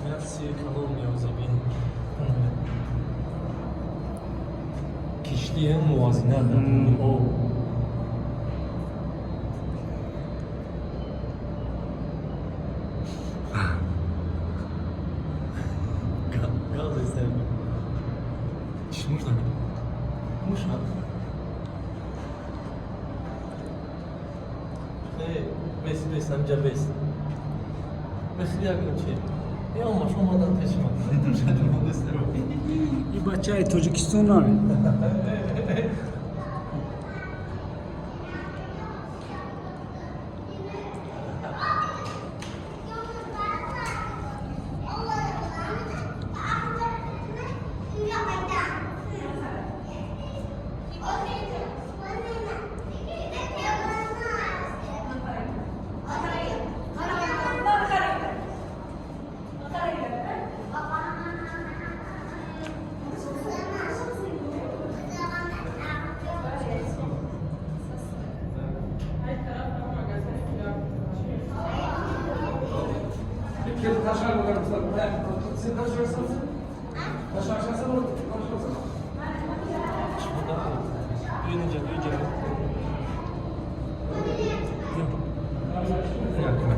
Merci, kalınmıyor zabin. Kişiliğe muvazine o. Gaz eserim. İşmiş da. Muş ha. Bes amca bes. Besliya gönçe. Ya ama şomadan teşma. Dedim şadım onu isterim. I bacay Tacikistan'dan. Taşar bakalım sen. Sen taşırsan. Taşarsan olur. Taşarsan. Şurada duyunca.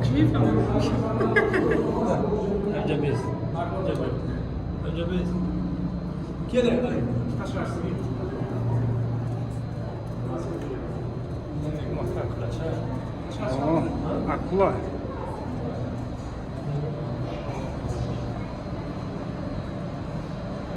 Keyif ama. Önce bez. Önce bez. Kere ay. Taşarsın. Makrak kulaça. O, akla.